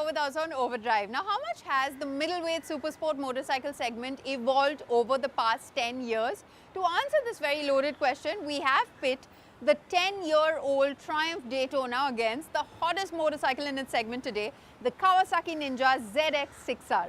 you're with us on Overdrive. Now, how much has the middleweight supersport motorcycle segment evolved over the past 10 years? To answer this very loaded question, we have pit the 10-year-old Triumph Daytona against the hottest motorcycle in its segment today, the Kawasaki Ninja ZX6R.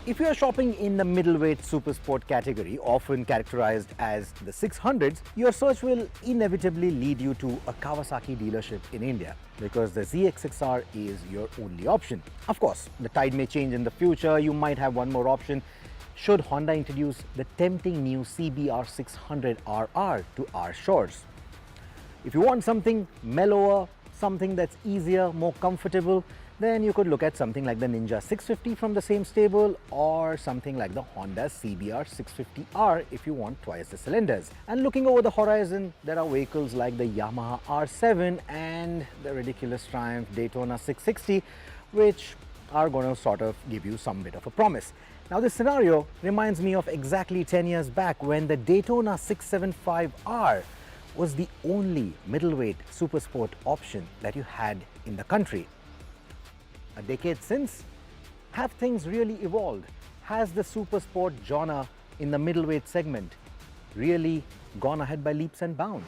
If you are shopping in the middleweight supersport category, often characterized as the 600s, your search will inevitably lead you to a Kawasaki dealership in India because the ZX6R is your only option. Of course, the tide may change in the future. You might have one more option should Honda introduce the tempting new CBR 600RR to our shores. If you want something mellower, something that's easier, more comfortable, then you could look at something like the Ninja 650 from the same stable, or something like the Honda CBR 650R if you want twice the cylinders. And looking over the horizon, there are vehicles like the Yamaha R7 and the ridiculous Triumph Daytona 660, which are going to sort of give you some bit of a promise. Now, this scenario reminds me of exactly 10 years back when the Daytona 675R was the only middleweight supersport option that you had in the country. A decade since, have things really evolved? Has the supersport genre in the middleweight segment really gone ahead by leaps and bounds?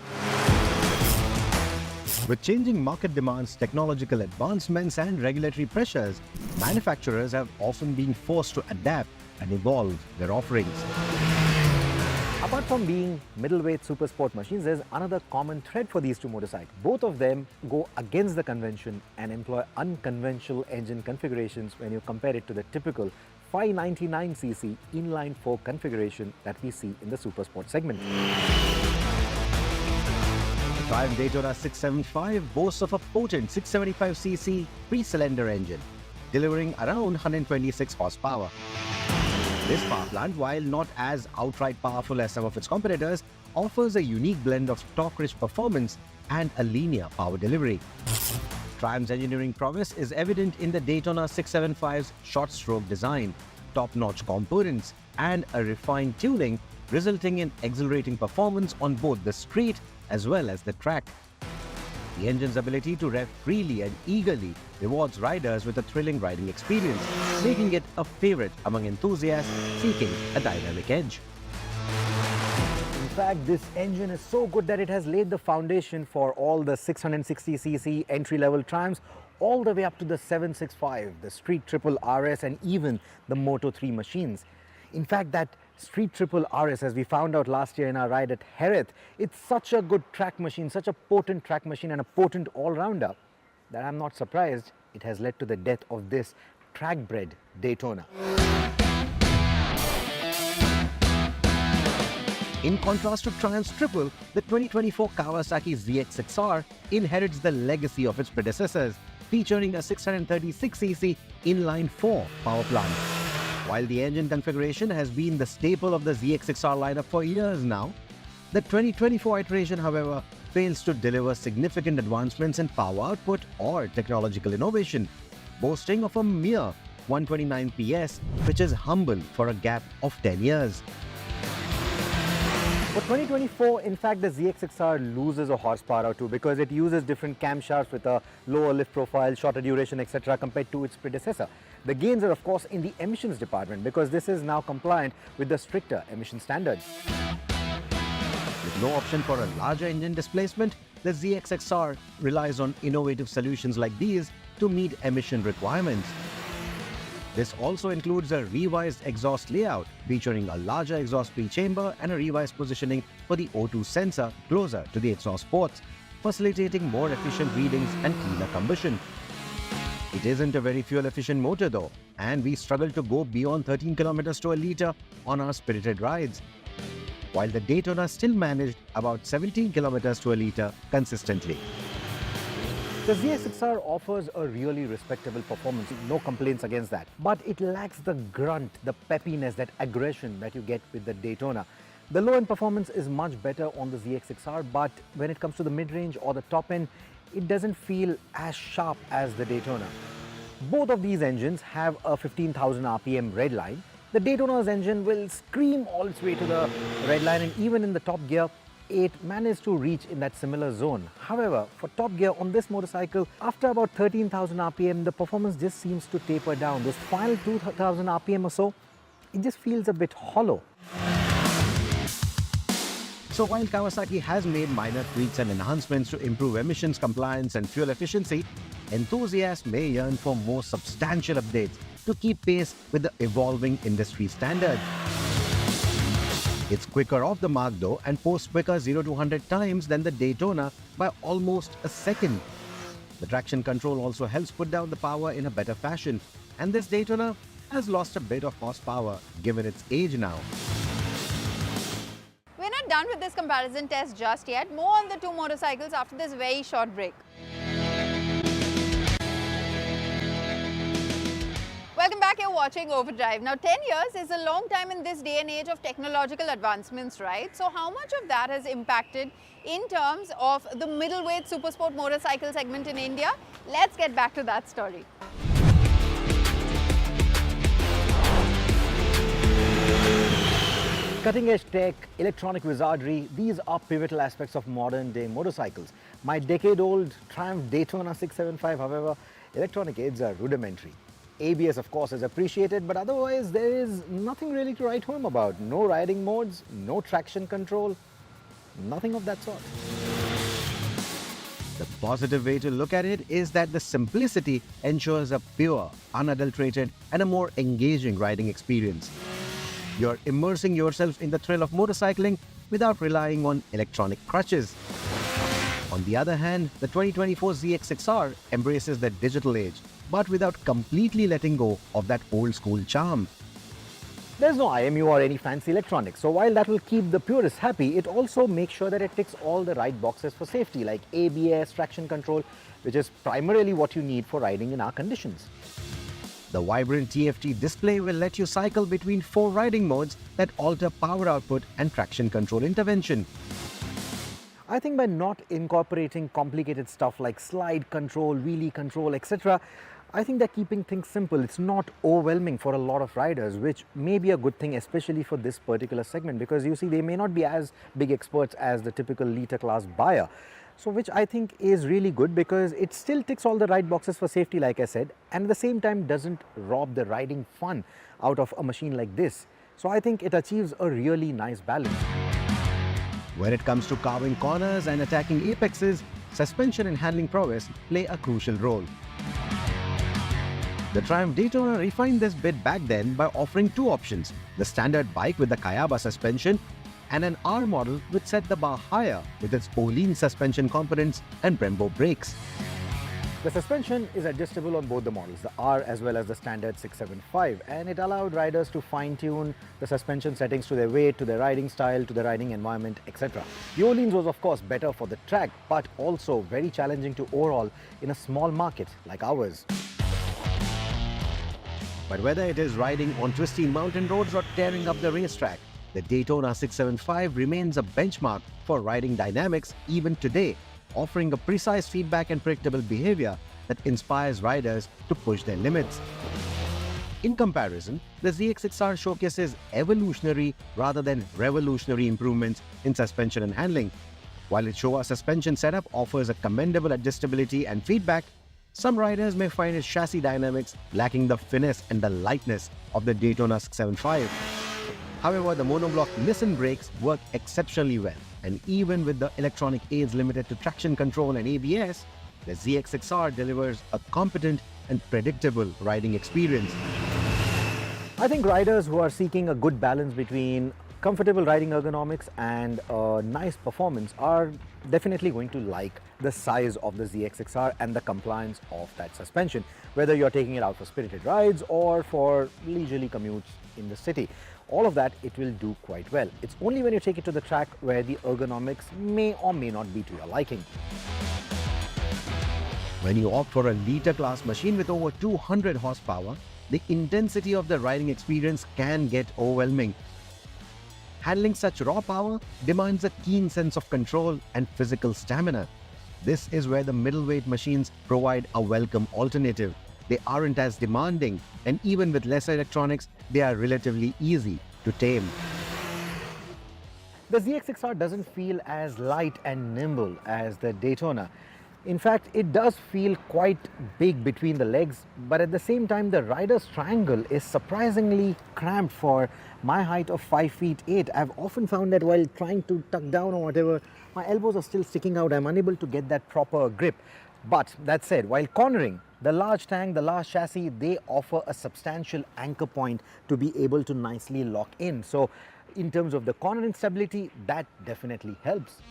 With changing market demands, technological advancements and regulatory pressures, manufacturers have often been forced to adapt and evolve their offerings. Apart from being middleweight supersport machines, there's another common thread for these two motorcycles. Both of them go against the convention and employ unconventional engine configurations when you compare it to the typical 599cc inline-4 configuration that we see in the supersport segment. The Triumph Daytona 675 boasts of a potent 675cc three-cylinder engine, delivering around 126 horsepower. This power plant, while not as outright powerful as some of its competitors, offers a unique blend of torque-rich performance and a linear power delivery. Triumph's engineering prowess is evident in the Daytona 675's short-stroke design, top-notch components, and a refined tuning, resulting in exhilarating performance on both the street as well as the track. The engine's ability to rev freely and eagerly rewards riders with a thrilling riding experience, making it a favorite among enthusiasts seeking a dynamic edge. In fact, this engine is so good that it has laid the foundation for all the 660cc entry-level Triumphs, all the way up to the 765, the Street Triple RS, and even the Moto 3 machines. In fact, that Street Triple RS, as we found out last year in our ride at Hereth, it's such a good track machine, such a potent track machine and a potent all-rounder that I'm not surprised it has led to the death of this track-bred Daytona. In contrast to Triumph's Triple, the 2024 Kawasaki ZX6R inherits the legacy of its predecessors, featuring a 636cc inline-4 power plant. While the engine configuration has been the staple of the ZX6R lineup for years now, the 2024 iteration, however, fails to deliver significant advancements in power output or technological innovation, boasting of a mere 129 PS, which is humble for a gap of 10 years. For 2024, in fact, the ZX6R loses a horsepower or two because it uses different camshafts with a lower lift profile, shorter duration, etc. compared to its predecessor. The gains are, of course, in the emissions department because this is now compliant with the stricter emission standards. With no option for a larger engine displacement, the ZX6R relies on innovative solutions like these to meet emission requirements. This also includes a revised exhaust layout featuring a larger exhaust pre-chamber and a revised positioning for the O2 sensor closer to the exhaust ports, facilitating more efficient readings and cleaner combustion. It isn't a very fuel-efficient motor though, and we struggle to go beyond 13 kilometers to a litre on our spirited rides, while the Daytona still managed about 17 kilometers to a litre consistently. The ZX6R offers a really respectable performance, no complaints against that. But it lacks the grunt, the peppiness, that aggression that you get with the Daytona. The low-end performance is much better on the ZX6R, but when it comes to the mid-range or the top end, it doesn't feel as sharp as the Daytona. Both of these engines have a 15,000 RPM red line, The Daytona's engine will scream all its way to the red line, and even in the top gear, it managed to reach in that similar zone. However, for top gear on this motorcycle, after about 13,000 RPM, the performance just seems to taper down. Those final 2,000 RPM or so, it just feels a bit hollow. So while Kawasaki has made minor tweaks and enhancements to improve emissions compliance and fuel efficiency, enthusiasts may yearn for more substantial updates to keep pace with the evolving industry standard. It's quicker off the mark though and posts quicker 0 to 100 times than the Daytona by almost a second. The traction control also helps put down the power in a better fashion, and this Daytona has lost a bit of horsepower given its age now. We're not done with this comparison test just yet. More on the two motorcycles after this very short break. Welcome back, you're watching Overdrive. Now 10 years is a long time in this day and age of technological advancements, right? So how much of that has impacted in terms of the middleweight supersport motorcycle segment in India? Let's get back to that story. Cutting-edge tech, electronic wizardry, these are pivotal aspects of modern-day motorcycles. My decade-old Triumph Daytona 675, however, electronic aids are rudimentary. ABS, of course, is appreciated, but otherwise there is nothing really to write home about. No riding modes, no traction control, nothing of that sort. The positive way to look at it is that the simplicity ensures a pure, unadulterated, and a more engaging riding experience. You're immersing yourself in the thrill of motorcycling without relying on electronic crutches. On the other hand, the 2024 ZX6R embraces the digital age, but without completely letting go of that old-school charm. There's no IMU or any fancy electronics, so while that will keep the purists happy, it also makes sure that it ticks all the right boxes for safety, like ABS, traction control, which is primarily what you need for riding in our conditions. The vibrant TFT display will let you cycle between 4 riding modes that alter power output and traction control intervention. I think by not incorporating complicated stuff like slide control, wheelie control, etc., I think they're keeping things simple. It's not overwhelming for a lot of riders, which may be a good thing, especially for this particular segment, because you see, they may not be as big experts as the typical liter class buyer. So which I think is really good because it still ticks all the right boxes for safety, like I said, and at the same time doesn't rob the riding fun out of a machine like this. So I think it achieves a really nice balance. When it comes to carving corners and attacking apexes, suspension and handling prowess play a crucial role. The Triumph Daytona refined this bit back then by offering 2 options: the standard bike with the Kayaba suspension and an R model which set the bar higher with its Öhlins suspension components and Brembo brakes. The suspension is adjustable on both the models, the R as well as the standard 675, and it allowed riders to fine-tune the suspension settings to their weight, to their riding style, to the riding environment, etc. The Öhlins was of course better for the track, but also very challenging to overhaul in a small market like ours. But whether it is riding on twisty mountain roads or tearing up the racetrack, the Daytona 675 remains a benchmark for riding dynamics even today, offering a precise feedback and predictable behavior that inspires riders to push their limits. In comparison, the ZX6R showcases evolutionary rather than revolutionary improvements in suspension and handling. While its Showa suspension setup offers a commendable adjustability and feedback, some riders may find its chassis dynamics lacking the finesse and the lightness of the Daytona 675. However, the monoblock Nissan brakes work exceptionally well, and even with the electronic aids limited to traction control and ABS, the ZX6R delivers a competent and predictable riding experience. I think riders who are seeking a good balance between comfortable riding ergonomics and nice performance are definitely going to like the size of the ZX6R and the compliance of that suspension, whether you're taking it out for spirited rides or for leisurely commutes in the city. All of that, it will do quite well. It's only when you take it to the track where the ergonomics may or may not be to your liking. When you opt for a liter class machine with over 200 horsepower, the intensity of the riding experience can get overwhelming. Handling such raw power demands a keen sense of control and physical stamina. This is where the middleweight machines provide a welcome alternative. they aren't as demanding, and even with lesser electronics, they are relatively easy to tame. The ZX6R doesn't feel as light and nimble as the Daytona. In fact, it does feel quite big between the legs, but at the same time, the rider's triangle is surprisingly cramped for my height of 5 feet 8. I've often found that while trying to tuck down or whatever, my elbows are still sticking out. I'm unable to get that proper grip. But that said, while cornering, the large tank, the large chassis, they offer a substantial anchor point to be able to nicely lock in. So in terms of the cornering stability, that definitely helps.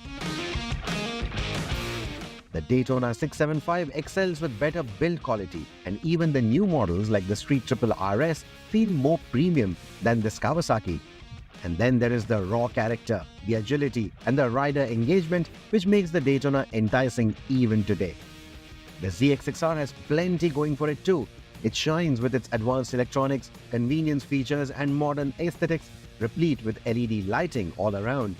The Daytona 675 excels with better build quality, and even the new models like the Street Triple RS feel more premium than this Kawasaki. And then there is the raw character, the agility, and the rider engagement, which makes the Daytona enticing even today. The ZX6R has plenty going for it too. It shines with its advanced electronics, convenience features, and modern aesthetics, replete with LED lighting all around.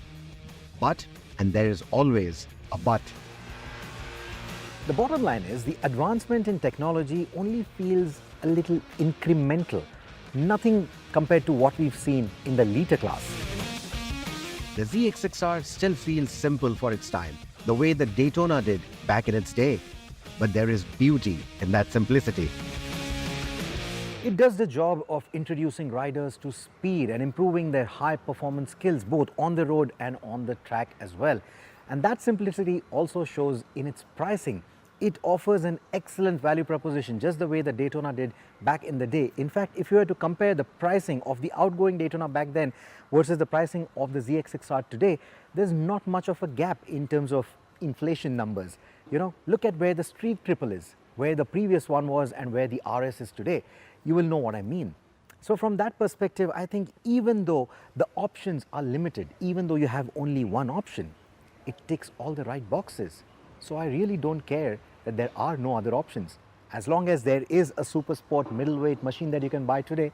But, and there is always a but. The bottom line is the advancement in technology only feels a little incremental, nothing compared to what we've seen in the liter class. The ZX6R still feels simple for its time, the way the Daytona did back in its day. But there is beauty in that simplicity. It does the job of introducing riders to speed and improving their high performance skills both on the road and on the track as well. And that simplicity also shows in its pricing. It offers an excellent value proposition, just the way the Daytona did back in the day. In fact, if you were to compare the pricing of the outgoing Daytona back then versus the pricing of the ZX6R today, there's not much of a gap in terms of inflation numbers. You know, look at where the Street Triple is, where the previous one was, and where the RS is today. You will know what I mean. So from that perspective, I think even though the options are limited, even though you have only one option, it ticks all the right boxes. So I really don't care that there are no other options. As long as there is a Supersport Middleweight machine that you can buy today,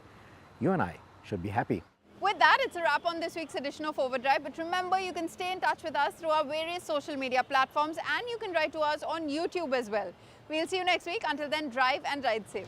you and I should be happy. With that, it's a wrap on this week's edition of Overdrive. But remember, you can stay in touch with us through our various social media platforms, and you can write to us on YouTube as well. We'll see you next week. Until then, drive and ride safe.